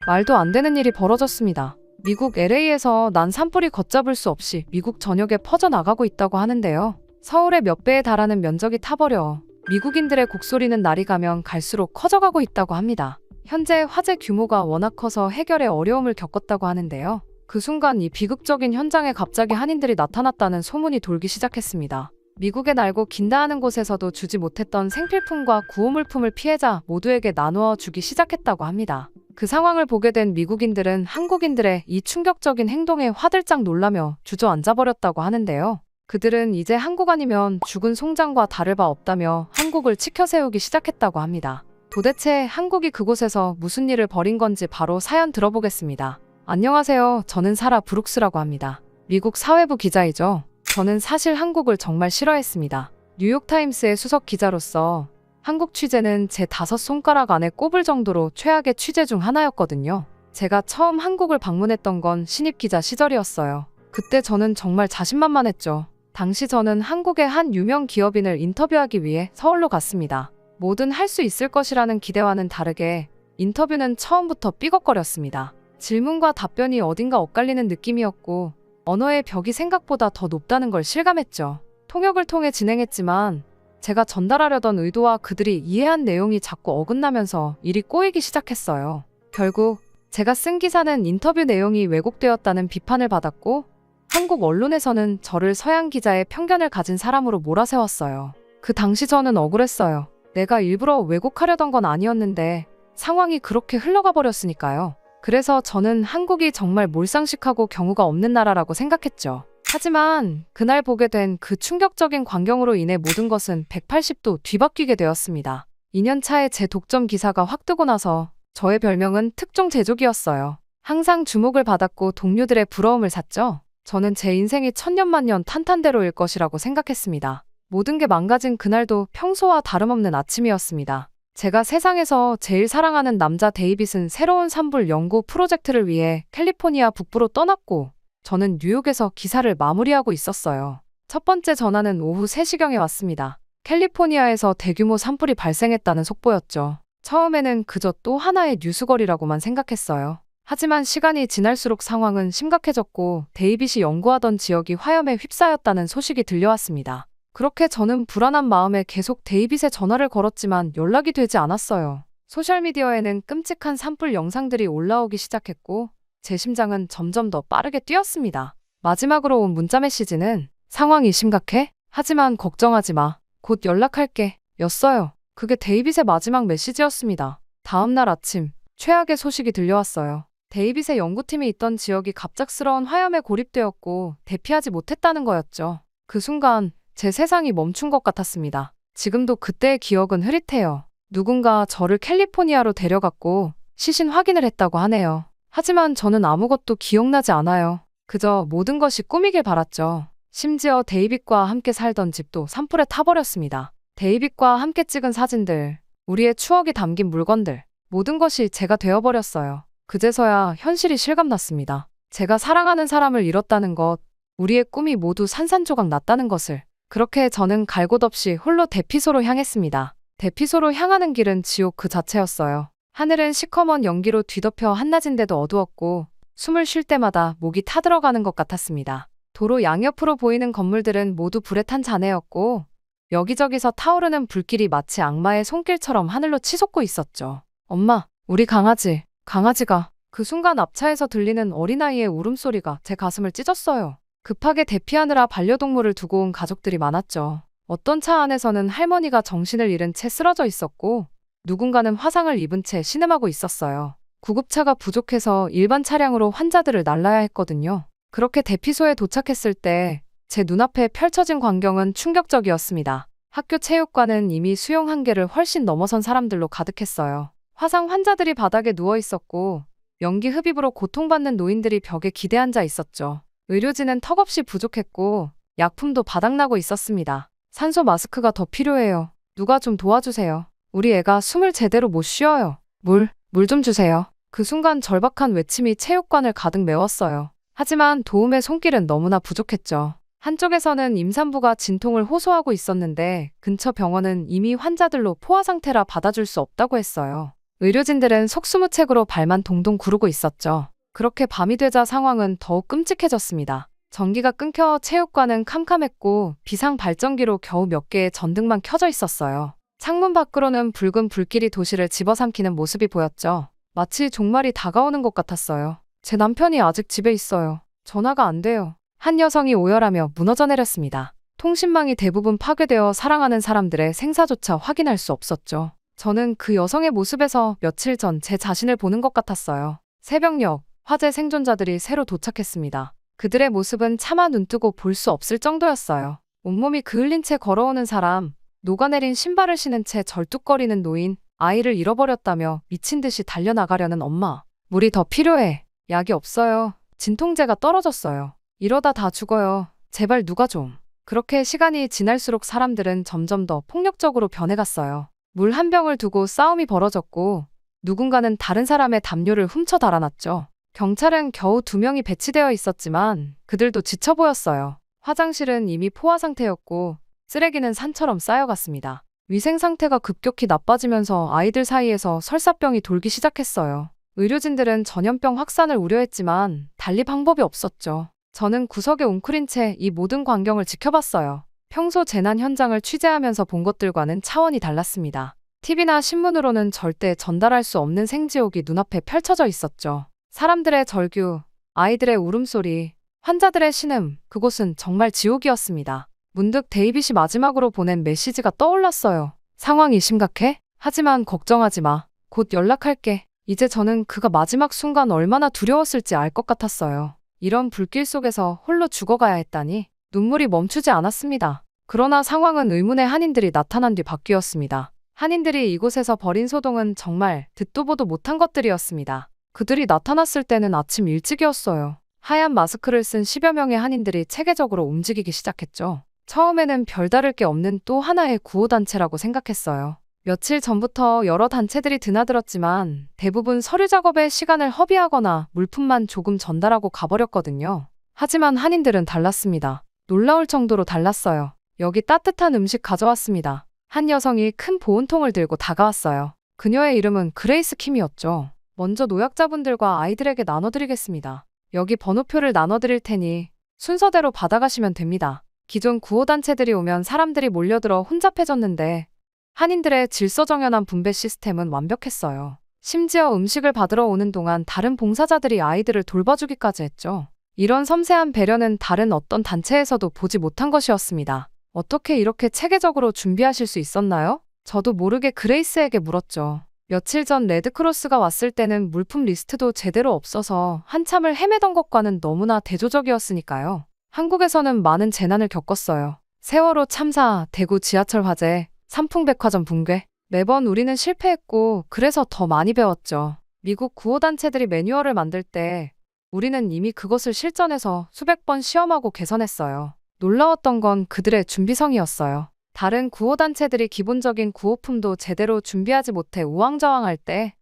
말도 안 되는 일이 벌어졌습니다. 미국 LA에서 난 산불이 걷잡을 수 없이 미국 전역에 퍼져나가고 있다고 하는데요. 서울의 몇 배에 달하는 면적이 타버려 미국인들의 곡소리는 날이 가면 갈수록 커져가고 있다고 합니다. 현재 화재 규모가 워낙 커서 해결에 어려움을 겪었다고 하는데요. 그 순간 이 비극적인 현장에 갑자기 한인들이 나타났다는 소문이 돌기 시작했습니다. 미국의 날고 긴다 하는 곳에서도 주지 못했던 생필품과 구호물품을 피해자 모두에게 나누어 주기 시작했다고 합니다. 그 상황을 보게 된 미국인들은 한국인들의 이 충격적인 행동에 화들짝 놀라며 주저앉아버렸다고 하는데요. 그들은 이제 한국 아니면 죽은 송장과 다를 바 없다며 한국을 치켜세우기 시작했다고 합니다. 도대체 한국이 그곳에서 무슨 일을 벌인 건지 바로 사연 들어보겠습니다. 안녕하세요. 저는 사라 브룩스라고 합니다. 미국 사회부 기자이죠. 저는 사실 한국을 정말 싫어했습니다. 뉴욕타임스의 수석 기자로서 한국 취재는 제 5손가락 안에 꼽을 정도로 최악의 취재 중 하나였거든요. 제가 처음 한국을 방문했던 건 신입 기자 시절이었어요. 그때 저는 정말 자신만만했죠. 당시 저는 한국의 한 유명 기업인을 인터뷰하기 위해 서울로 갔습니다. 뭐든 할 수 있을 것이라는 기대와는 다르게 인터뷰는 처음부터 삐걱거렸습니다. 질문과 답변이 어딘가 엇갈리는 느낌이었고 언어의 벽이 생각보다 더 높다는 걸 실감했죠. 통역을 통해 진행했지만 제가 전달하려던 의도와 그들이 이해한 내용이 자꾸 어긋나면서 일이 꼬이기 시작했어요. 결국 제가 쓴 기사는 인터뷰 내용이 왜곡되었다는 비판을 받았고 한국 언론에서는 저를 서양 기자의 편견을 가진 사람으로 몰아세웠어요. 그 당시 저는 억울했어요. 내가 일부러 왜곡하려던 건 아니었는데 상황이 그렇게 흘러가 버렸으니까요. 그래서 저는 한국이 정말 몰상식하고 경우가 없는 나라라고 생각했죠. 하지만 그날 보게 된 그 충격적인 광경으로 인해 모든 것은 180도 뒤바뀌게 되었습니다. 2년 차에 제 독점 기사가 확 뜨고 나서 저의 별명은 특종 제조기였어요. 항상 주목을 받았고 동료들의 부러움을 샀죠. 저는 제 인생이 천년만년 탄탄대로일 것이라고 생각했습니다. 모든 게 망가진 그날도 평소와 다름없는 아침이었습니다. 제가 세상에서 제일 사랑하는 남자 데이빗은 새로운 산불 연구 프로젝트를 위해 캘리포니아 북부로 떠났고 저는 뉴욕에서 기사를 마무리하고 있었어요. 첫 번째 전화는 오후 3시경에 왔습니다. 캘리포니아에서 대규모 산불이 발생했다는 속보였죠. 처음에는 그저 또 하나의 뉴스거리라고만 생각했어요. 하지만 시간이 지날수록 상황은 심각해졌고 데이빗이 연구하던 지역이 화염에 휩싸였다는 소식이 들려왔습니다. 그렇게 저는 불안한 마음에 계속 데이빗에 전화를 걸었지만 연락이 되지 않았어요. 소셜미디어에는 끔찍한 산불 영상들이 올라오기 시작했고 제 심장은 점점 더 빠르게 뛰었습니다. 마지막으로 온 문자 메시지는 상황이 심각해? 하지만 걱정하지 마. 곧 연락할게. 였어요. 그게 데이빗의 마지막 메시지였습니다. 다음 날 아침 최악의 소식이 들려왔어요. 데이빗의 연구팀이 있던 지역이 갑작스러운 화염에 고립되었고 대피하지 못했다는 거였죠. 그 순간 제 세상이 멈춘 것 같았습니다. 지금도 그때의 기억은 흐릿해요. 누군가 저를 캘리포니아로 데려갔고 시신 확인을 했다고 하네요. 하지만 저는 아무것도 기억나지 않아요. 그저 모든 것이 꿈이길 바랐죠. 심지어 데이빗과 함께 살던 집도 산불에 타버렸습니다. 데이빗과 함께 찍은 사진들, 우리의 추억이 담긴 물건들, 모든 것이 제가 되어버렸어요. 그제서야 현실이 실감났습니다. 제가 사랑하는 사람을 잃었다는 것, 우리의 꿈이 모두 산산조각 났다는 것을. 그렇게 저는 갈 곳 없이 홀로 대피소로 향했습니다. 대피소로 향하는 길은 지옥 그 자체였어요. 하늘은 시커먼 연기로 뒤덮여 한낮인데도 어두웠고 숨을 쉴 때마다 목이 타들어가는 것 같았습니다. 도로 양옆으로 보이는 건물들은 모두 불에 탄 잔해였고 여기저기서 타오르는 불길이 마치 악마의 손길처럼 하늘로 치솟고 있었죠. 엄마, 우리 강아지가. 그 순간 앞차에서 들리는 어린아이의 울음소리가 제 가슴을 찢었어요. 급하게 대피하느라 반려동물을 두고 온 가족들이 많았죠. 어떤 차 안에서는 할머니가 정신을 잃은 채 쓰러져 있었고 누군가는 화상을 입은 채 신음하고 있었어요. 구급차가 부족해서 일반 차량으로 환자들을 날라야 했거든요. 그렇게 대피소에 도착했을 때 제 눈앞에 펼쳐진 광경은 충격적이었습니다. 학교 체육관은 이미 수용 한계를 훨씬 넘어선 사람들로 가득했어요. 화상 환자들이 바닥에 누워 있었고 연기 흡입으로 고통받는 노인들이 벽에 기대앉아 있었죠. 의료진은 턱없이 부족했고 약품도 바닥나고 있었습니다. 산소 마스크가 더 필요해요. 누가 좀 도와주세요. 우리 애가 숨을 제대로 못 쉬어요. 물 좀 주세요. 그 순간 절박한 외침이 체육관을 가득 메웠어요. 하지만 도움의 손길은 너무나 부족했죠. 한쪽에서는 임산부가 진통을 호소하고 있었는데 근처 병원은 이미 환자들로 포화 상태라 받아줄 수 없다고 했어요. 의료진들은 속수무책으로 발만 동동 구르고 있었죠. 그렇게 밤이 되자 상황은 더욱 끔찍해졌습니다. 전기가 끊겨 체육관은 캄캄했고 비상 발전기로 겨우 몇 개의 전등만 켜져 있었어요. 창문 밖으로는 붉은 불길이 도시를 집어삼키는 모습이 보였죠. 마치 종말이 다가오는 것 같았어요. 제 남편이 아직 집에 있어요. 전화가 안 돼요. 한 여성이 오열하며 무너져 내렸습니다. 통신망이 대부분 파괴되어 사랑하는 사람들의 생사조차 확인할 수 없었죠. 저는 그 여성의 모습에서 며칠 전 제 자신을 보는 것 같았어요. 새벽녘, 화재 생존자들이 새로 도착했습니다. 그들의 모습은 차마 눈뜨고 볼 수 없을 정도였어요. 온몸이 그을린 채 걸어오는 사람, 녹아내린 신발을 신은 채 절뚝거리는 노인, 아이를 잃어버렸다며 미친 듯이 달려나가려는 엄마. 물이 더 필요해. 약이 없어요. 진통제가 떨어졌어요. 이러다 다 죽어요. 제발 누가 좀. 그렇게 시간이 지날수록 사람들은 점점 더 폭력적으로 변해갔어요. 물 한 병을 두고 싸움이 벌어졌고 누군가는 다른 사람의 담요를 훔쳐 달아났죠. 경찰은 겨우 2명이 배치되어 있었지만 그들도 지쳐 보였어요. 화장실은 이미 포화 상태였고 쓰레기는 산처럼 쌓여갔습니다. 위생 상태가 급격히 나빠지면서 아이들 사이에서 설사병이 돌기 시작했어요. 의료진들은 전염병 확산을 우려했지만 달리 방법이 없었죠. 저는 구석에 웅크린 채 이 모든 광경을 지켜봤어요. 평소 재난 현장을 취재하면서 본 것들과는 차원이 달랐습니다. TV나 신문으로는 절대 전달할 수 없는 생지옥이 눈앞에 펼쳐져 있었죠. 사람들의 절규, 아이들의 울음소리, 환자들의 신음, 그곳은 정말 지옥이었습니다. 문득 데이빗이 마지막으로 보낸 메시지가 떠올랐어요. 상황이 심각해? 하지만 걱정하지 마. 곧 연락할게. 이제 저는 그가 마지막 순간 얼마나 두려웠을지 알 것 같았어요. 이런 불길 속에서 홀로 죽어가야 했다니 눈물이 멈추지 않았습니다. 그러나 상황은 의문의 한인들이 나타난 뒤 바뀌었습니다. 한인들이 이곳에서 벌인 소동은 정말 듣도 보도 못한 것들이었습니다. 그들이 나타났을 때는 아침 일찍이었어요. 하얀 마스크를 쓴 10여 명의 한인들이 체계적으로 움직이기 시작했죠. 처음에는 별다를 게 없는 또 하나의 구호단체라고 생각했어요. 며칠 전부터 여러 단체들이 드나들었지만 대부분 서류 작업에 시간을 허비하거나 물품만 조금 전달하고 가버렸거든요. 하지만 한인들은 달랐습니다. 놀라울 정도로 달랐어요. 여기 따뜻한 음식 가져왔습니다. 한 여성이 큰 보온통을 들고 다가왔어요. 그녀의 이름은 그레이스 킴이었죠. 먼저 노약자분들과 아이들에게 나눠드리겠습니다. 여기 번호표를 나눠드릴 테니 순서대로 받아가시면 됩니다. 기존 구호단체들이 오면 사람들이 몰려들어 혼잡해졌는데 한인들의 질서정연한 분배 시스템은 완벽했어요. 심지어 음식을 받으러 오는 동안 다른 봉사자들이 아이들을 돌봐주기까지 했죠. 이런 섬세한 배려는 다른 어떤 단체에서도 보지 못한 것이었습니다. 어떻게 이렇게 체계적으로 준비하실 수 있었나요? 저도 모르게 그레이스에게 물었죠. 며칠 전 레드크로스가 왔을 때는 물품 리스트도 제대로 없어서 한참을 헤매던 것과는 너무나 대조적이었으니까요. 한국에서는 많은 재난을 겪었어요. 세월호 참사, 대구 지하철 화재, 삼풍백화점 붕괴. 매번 우리는 실패했고 그래서 더 많이 배웠죠. 미국 구호단체들이 매뉴얼을 만들 때 우리는 이미 그것을 실전에서 수백 번 시험하고 개선했어요. 놀라웠던 건 그들의 준비성이었어요. 다른 구호단체들이 기본적인 구호품도 제대로 준비하지 못해 우왕좌왕할 때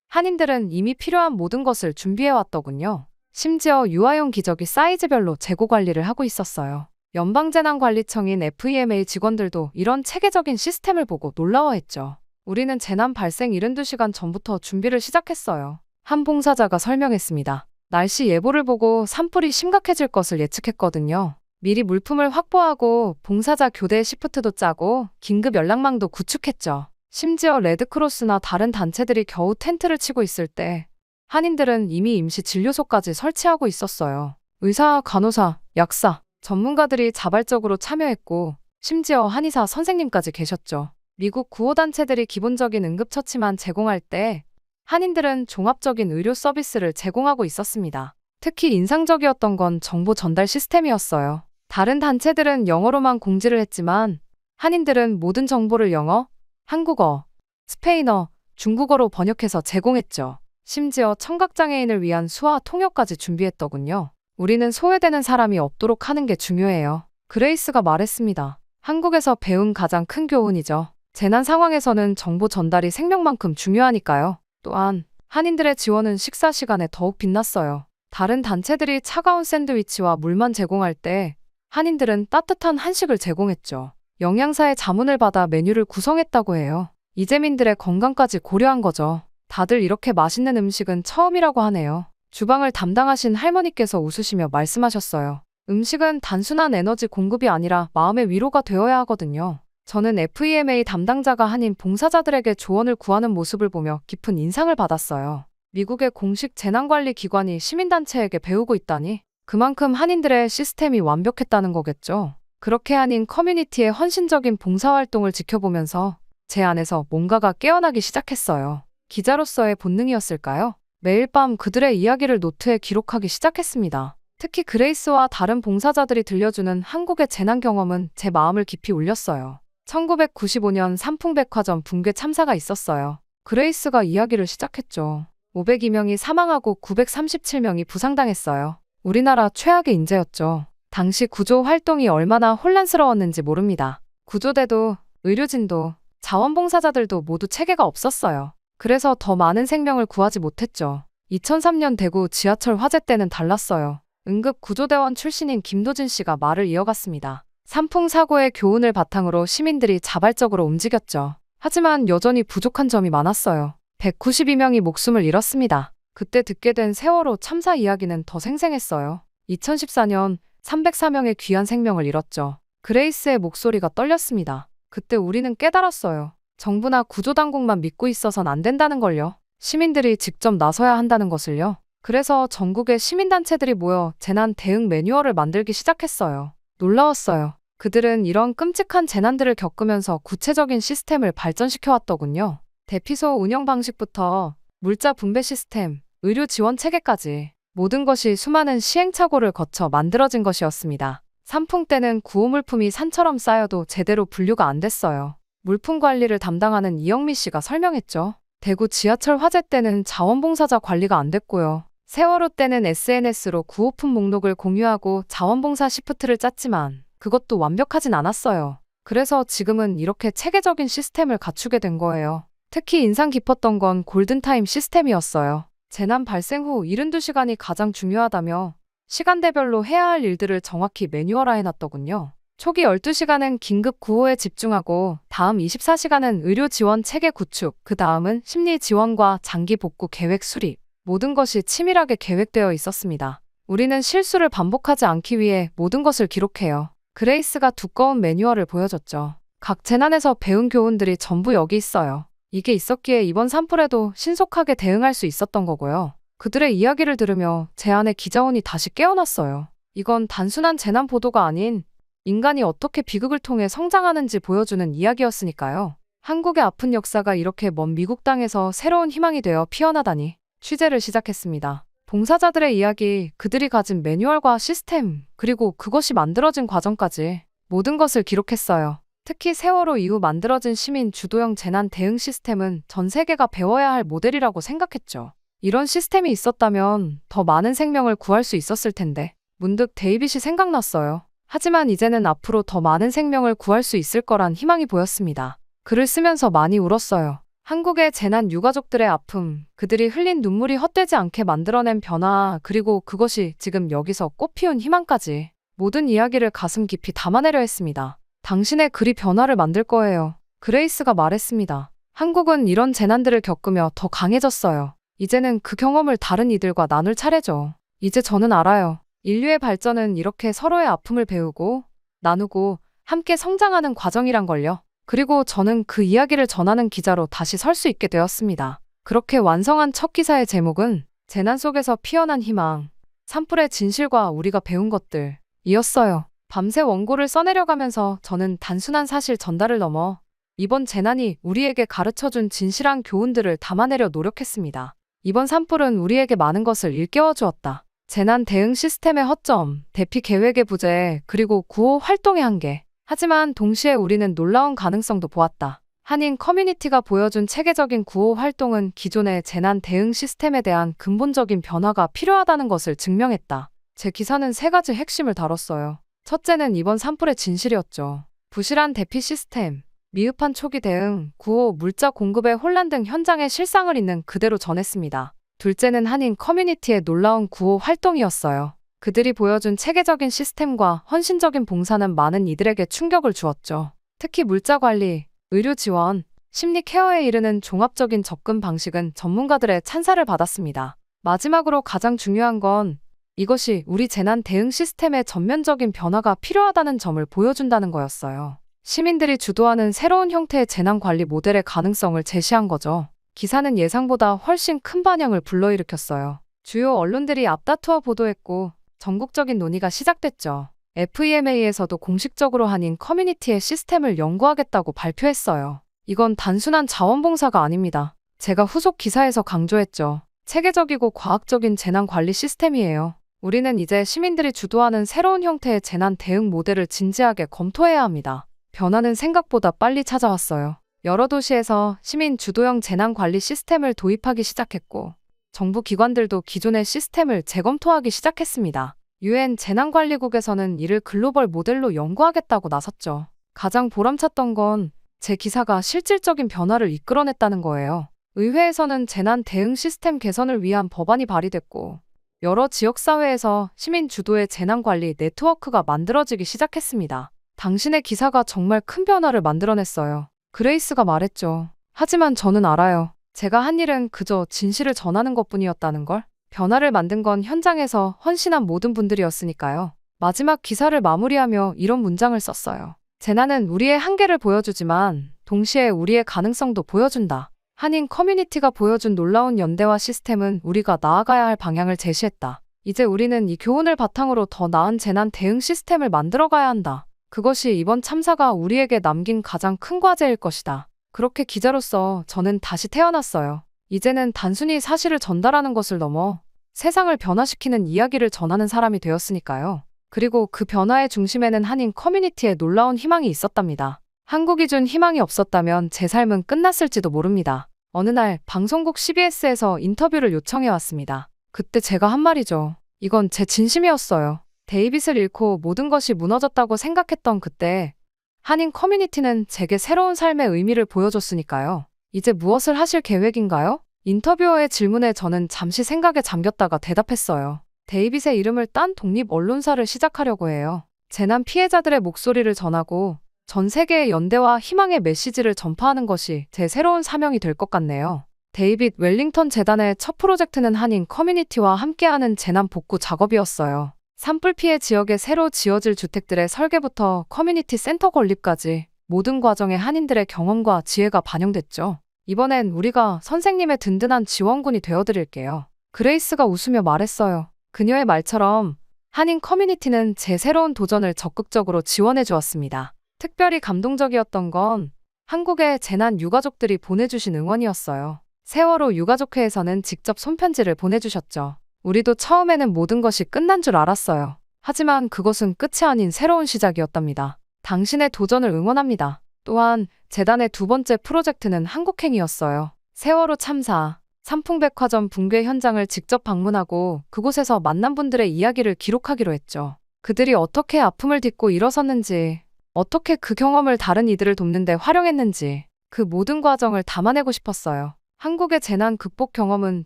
한인들은 이미 필요한 모든 것을 준비해왔더군요. 심지어 유아용 기저귀 사이즈별로 재고 관리를 하고 있었어요. 연방재난관리청인 FEMA 직원들도 이런 체계적인 시스템을 보고 놀라워했죠. 우리는 재난 발생 72시간 전부터 준비를 시작했어요. 한 봉사자가 설명했습니다. 날씨 예보를 보고 산불이 심각해질 것을 예측했거든요. 미리 물품을 확보하고 봉사자 교대 시프트도 짜고 긴급 연락망도 구축했죠. 심지어 레드크로스나 다른 단체들이 겨우 텐트를 치고 있을 때 한인들은 이미 임시 진료소까지 설치하고 있었어요. 의사, 간호사, 약사, 전문가들이 자발적으로 참여했고 심지어 한의사 선생님까지 계셨죠. 미국 구호단체들이 기본적인 응급처치만 제공할 때 한인들은 종합적인 의료 서비스를 제공하고 있었습니다. 특히 인상적이었던 건 정보 전달 시스템이었어요. 다른 단체들은 영어로만 공지를 했지만 한인들은 모든 정보를 영어, 한국어, 스페인어, 중국어로 번역해서 제공했죠. 심지어 청각장애인을 위한 수화 통역까지 준비했더군요. 우리는 소외되는 사람이 없도록 하는 게 중요해요. 그레이스가 말했습니다. 한국에서 배운 가장 큰 교훈이죠. 재난 상황에서는 정보 전달이 생명만큼 중요하니까요. 또한 한인들의 지원은 식사 시간에 더욱 빛났어요. 다른 단체들이 차가운 샌드위치와 물만 제공할 때 한인들은 따뜻한 한식을 제공했죠. 영양사의 자문을 받아 메뉴를 구성했다고 해요. 이재민들의 건강까지 고려한 거죠. 다들 이렇게 맛있는 음식은 처음이라고 하네요. 주방을 담당하신 할머니께서 웃으시며 말씀하셨어요. 음식은 단순한 에너지 공급이 아니라 마음의 위로가 되어야 하거든요. 저는 FEMA 담당자가 아닌 봉사자들에게 조언을 구하는 모습을 보며 깊은 인상을 받았어요. 미국의 공식 재난관리 기관이 시민단체에게 배우고 있다니 그만큼 한인들의 시스템이 완벽했다는 거겠죠. 그렇게 한인 커뮤니티의 헌신적인 봉사활동을 지켜보면서 제 안에서 뭔가가 깨어나기 시작했어요. 기자로서의 본능이었을까요? 매일 밤 그들의 이야기를 노트에 기록하기 시작했습니다. 특히 그레이스와 다른 봉사자들이 들려주는 한국의 재난 경험은 제 마음을 깊이 울렸어요. 1995년 삼풍백화점 붕괴 참사가 있었어요. 그레이스가 이야기를 시작했죠. 502명이 사망하고 937명이 부상당했어요. 우리나라 최악의 인재였죠. 당시 구조 활동이 얼마나 혼란스러웠는지 모릅니다. 구조대도, 의료진도, 자원봉사자들도 모두 체계가 없었어요. 그래서 더 많은 생명을 구하지 못했죠. 2003년 대구 지하철 화재 때는 달랐어요. 응급구조대원 출신인 김도진 씨가 말을 이어갔습니다. 산풍 사고의 교훈을 바탕으로 시민들이 자발적으로 움직였죠. 하지만 여전히 부족한 점이 많았어요. 192명이 목숨을 잃었습니다. 그때 듣게 된 세월호 참사 이야기는 더 생생했어요. 2014년 304명의 귀한 생명을 잃었죠. 그레이스의 목소리가 떨렸습니다. 그때 우리는 깨달았어요. 정부나 구조당국만 믿고 있어선 안 된다는 걸요. 시민들이 직접 나서야 한다는 것을요. 그래서 전국의 시민단체들이 모여 재난 대응 매뉴얼을 만들기 시작했어요. 놀라웠어요. 그들은 이런 끔찍한 재난들을 겪으면서 구체적인 시스템을 발전시켜왔더군요. 대피소 운영 방식부터 물자 분배 시스템, 의료 지원 체계까지 모든 것이 수많은 시행착오를 거쳐 만들어진 것이었습니다. 산풍 때는 구호물품이 산처럼 쌓여도 제대로 분류가 안 됐어요. 물품 관리를 담당하는 이영미 씨가 설명했죠. 대구 지하철 화재 때는 자원봉사자 관리가 안 됐고요. 세월호 때는 SNS로 구호품 목록을 공유하고 자원봉사 시프트를 짰지만 그것도 완벽하진 않았어요. 그래서 지금은 이렇게 체계적인 시스템을 갖추게 된 거예요. 특히 인상 깊었던 건 골든타임 시스템이었어요. 재난 발생 후 72시간이 가장 중요하다며 시간대별로 해야 할 일들을 정확히 매뉴얼화해놨더군요. 초기 12시간은 긴급 구호에 집중하고 다음 24시간은 의료 지원 체계 구축, 그 다음은 심리 지원과 장기 복구 계획 수립. 모든 것이 치밀하게 계획되어 있었습니다. 우리는 실수를 반복하지 않기 위해 모든 것을 기록해요. 그레이스가 두꺼운 매뉴얼을 보여줬죠. 각 재난에서 배운 교훈들이 전부 여기 있어요. 이게 있었기에 이번 산불에도 신속하게 대응할 수 있었던 거고요. 그들의 이야기를 들으며 제 안에 기자원이 다시 깨어났어요. 이건 단순한 재난 보도가 아닌 인간이 어떻게 비극을 통해 성장하는지 보여주는 이야기였으니까요. 한국의 아픈 역사가 이렇게 먼 미국 땅에서 새로운 희망이 되어 피어나다니. 취재를 시작했습니다. 봉사자들의 이야기, 그들이 가진 매뉴얼과 시스템, 그리고 그것이 만들어진 과정까지 모든 것을 기록했어요. 특히 세월호 이후 만들어진 시민 주도형 재난 대응 시스템은 전 세계가 배워야 할 모델이라고 생각했죠. 이런 시스템이 있었다면 더 많은 생명을 구할 수 있었을 텐데 문득 데이빗이 생각났어요. 하지만 이제는 앞으로 더 많은 생명을 구할 수 있을 거란 희망이 보였습니다. 글을 쓰면서 많이 울었어요. 한국의 재난 유가족들의 아픔, 그들이 흘린 눈물이 헛되지 않게 만들어낸 변화, 그리고 그것이 지금 여기서 꽃피운 희망까지 모든 이야기를 가슴 깊이 담아내려 했습니다. 당신의 글이 변화를 만들 거예요. 그레이스가 말했습니다. 한국은 이런 재난들을 겪으며 더 강해졌어요. 이제는 그 경험을 다른 이들과 나눌 차례죠. 이제 저는 알아요. 인류의 발전은 이렇게 서로의 아픔을 배우고 나누고 함께 성장하는 과정이란 걸요. 그리고 저는 그 이야기를 전하는 기자로 다시 설 수 있게 되었습니다. 그렇게 완성한 첫 기사의 제목은 재난 속에서 피어난 희망, 산불의 진실과 우리가 배운 것들 이었어요. 밤새 원고를 써내려가면서 저는 단순한 사실 전달을 넘어 이번 재난이 우리에게 가르쳐준 진실한 교훈들을 담아내려 노력했습니다. 이번 산불은 우리에게 많은 것을 일깨워 주었다. 재난 대응 시스템의 허점, 대피 계획의 부재, 그리고 구호 활동의 한계. 하지만 동시에 우리는 놀라운 가능성도 보았다. 한인 커뮤니티가 보여준 체계적인 구호 활동은 기존의 재난 대응 시스템에 대한 근본적인 변화가 필요하다는 것을 증명했다. 제 기사는 3가지 핵심을 다뤘어요. 첫째는 이번 산불의 진실이었죠. 부실한 대피 시스템, 미흡한 초기 대응, 구호, 물자 공급의 혼란 등 현장의 실상을 있는 그대로 전했습니다. 둘째는 한인 커뮤니티의 놀라운 구호 활동이었어요. 그들이 보여준 체계적인 시스템과 헌신적인 봉사는 많은 이들에게 충격을 주었죠. 특히 물자 관리, 의료 지원, 심리 케어에 이르는 종합적인 접근 방식은 전문가들의 찬사를 받았습니다. 마지막으로 가장 중요한 건 이것이 우리 재난 대응 시스템의 전면적인 변화가 필요하다는 점을 보여준다는 거였어요. 시민들이 주도하는 새로운 형태의 재난 관리 모델의 가능성을 제시한 거죠. 기사는 예상보다 훨씬 큰 반향을 불러일으켰어요. 주요 언론들이 앞다투어 보도했고 전국적인 논의가 시작됐죠. FEMA에서도 공식적으로 한인 커뮤니티의 시스템을 연구하겠다고 발표했어요. 이건 단순한 자원봉사가 아닙니다. 제가 후속 기사에서 강조했죠. 체계적이고 과학적인 재난 관리 시스템이에요. 우리는 이제 시민들이 주도하는 새로운 형태의 재난 대응 모델을 진지하게 검토해야 합니다. 변화는 생각보다 빨리 찾아왔어요. 여러 도시에서 시민 주도형 재난 관리 시스템을 도입하기 시작했고, 정부 기관들도 기존의 시스템을 재검토하기 시작했습니다. UN 재난관리국에서는 이를 글로벌 모델로 연구하겠다고 나섰죠. 가장 보람찼던 건 제 기사가 실질적인 변화를 이끌어냈다는 거예요. 의회에서는 재난 대응 시스템 개선을 위한 법안이 발의됐고, 여러 지역사회에서 시민 주도의 재난관리 네트워크가 만들어지기 시작했습니다. 당신의 기사가 정말 큰 변화를 만들어냈어요. 그레이스가 말했죠. 하지만 저는 알아요. 제가 한 일은 그저 진실을 전하는 것뿐이었다는 걸. 변화를 만든 건 현장에서 헌신한 모든 분들이었으니까요. 마지막 기사를 마무리하며 이런 문장을 썼어요. 재난은 우리의 한계를 보여주지만 동시에 우리의 가능성도 보여준다. 한인 커뮤니티가 보여준 놀라운 연대와 시스템은 우리가 나아가야 할 방향을 제시했다. 이제 우리는 이 교훈을 바탕으로 더 나은 재난 대응 시스템을 만들어가야 한다. 그것이 이번 참사가 우리에게 남긴 가장 큰 과제일 것이다. 그렇게 기자로서 저는 다시 태어났어요. 이제는 단순히 사실을 전달하는 것을 넘어 세상을 변화시키는 이야기를 전하는 사람이 되었으니까요. 그리고 그 변화의 중심에는 한인 커뮤니티의 놀라운 희망이 있었답니다. 한국이 준 희망이 없었다면 제 삶은 끝났을지도 모릅니다. 어느 날 방송국 CBS에서 인터뷰를 요청해 왔습니다. 그때 제가 한 말이죠. 이건 제 진심이었어요. 데이빗을 잃고 모든 것이 무너졌다고 생각했던 그때 한인 커뮤니티는 제게 새로운 삶의 의미를 보여줬으니까요. 이제 무엇을 하실 계획인가요? 인터뷰어의 질문에 저는 잠시 생각에 잠겼다가 대답했어요. 데이빗의 이름을 딴 독립 언론사를 시작하려고 해요. 재난 피해자들의 목소리를 전하고 전 세계의 연대와 희망의 메시지를 전파하는 것이 제 새로운 사명이 될 것 같네요. 데이빗 웰링턴 재단의 첫 프로젝트는 한인 커뮤니티와 함께하는 재난 복구 작업이었어요. 산불 피해 지역에 새로 지어질 주택들의 설계부터 커뮤니티 센터 건립까지 모든 과정에 한인들의 경험과 지혜가 반영됐죠. 이번엔 우리가 선생님의 든든한 지원군이 되어드릴게요. 그레이스가 웃으며 말했어요. 그녀의 말처럼 한인 커뮤니티는 제 새로운 도전을 적극적으로 지원해 주었습니다. 특별히 감동적이었던 건 한국의 재난 유가족들이 보내주신 응원이었어요. 세월호 유가족회에서는 직접 손편지를 보내주셨죠. 우리도 처음에는 모든 것이 끝난 줄 알았어요. 하지만 그것은 끝이 아닌 새로운 시작이었답니다. 당신의 도전을 응원합니다. 또한 재단의 두 번째 프로젝트는 한국행이었어요. 세월호 참사, 삼풍백화점 붕괴 현장을 직접 방문하고 그곳에서 만난 분들의 이야기를 기록하기로 했죠. 그들이 어떻게 아픔을 딛고 일어섰는지, 어떻게 그 경험을 다른 이들을 돕는 데 활용했는지 그 모든 과정을 담아내고 싶었어요. 한국의 재난 극복 경험은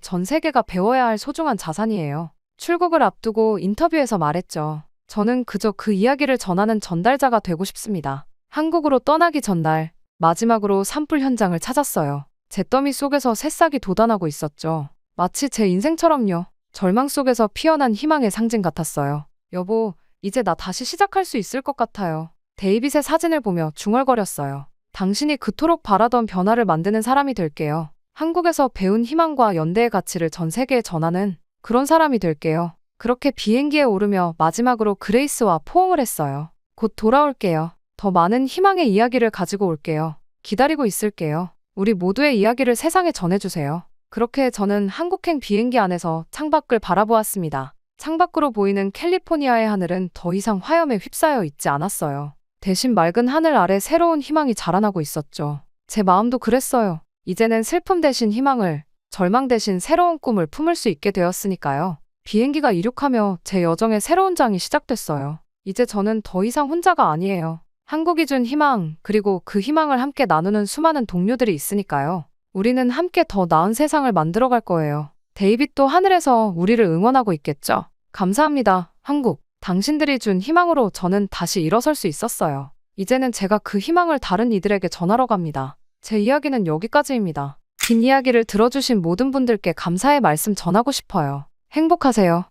전 세계가 배워야 할 소중한 자산이에요. 출국을 앞두고 인터뷰에서 말했죠. 저는 그저 그 이야기를 전하는 전달자가 되고 싶습니다. 한국으로 떠나기 전날 마지막으로 산불 현장을 찾았어요. 잿더미 속에서 새싹이 돋아나고 있었죠. 마치 제 인생처럼요. 절망 속에서 피어난 희망의 상징 같았어요. 여보, 이제 나 다시 시작할 수 있을 것 같아요. 데이빗의 사진을 보며 중얼거렸어요. 당신이 그토록 바라던 변화를 만드는 사람이 될게요. 한국에서 배운 희망과 연대의 가치를 전 세계에 전하는 그런 사람이 될게요. 그렇게 비행기에 오르며 마지막으로 그레이스와 포옹을 했어요. 곧 돌아올게요. 더 많은 희망의 이야기를 가지고 올게요. 기다리고 있을게요. 우리 모두의 이야기를 세상에 전해주세요. 그렇게 저는 한국행 비행기 안에서 창밖을 바라보았습니다. 창밖으로 보이는 캘리포니아의 하늘은 더 이상 화염에 휩싸여 있지 않았어요. 대신 맑은 하늘 아래 새로운 희망이 자라나고 있었죠. 제 마음도 그랬어요. 이제는 슬픔 대신 희망을, 절망 대신 새로운 꿈을 품을 수 있게 되었으니까요. 비행기가 이륙하며 제 여정의 새로운 장이 시작됐어요. 이제 저는 더 이상 혼자가 아니에요. 한국이 준 희망, 그리고 그 희망을 함께 나누는 수많은 동료들이 있으니까요. 우리는 함께 더 나은 세상을 만들어갈 거예요. 데이빗도 하늘에서 우리를 응원하고 있겠죠. 감사합니다, 한국. 당신들이 준 희망으로 저는 다시 일어설 수 있었어요. 이제는 제가 그 희망을 다른 이들에게 전하러 갑니다. 제 이야기는 여기까지입니다. 긴 이야기를 들어주신 모든 분들께 감사의 말씀 전하고 싶어요. 행복하세요.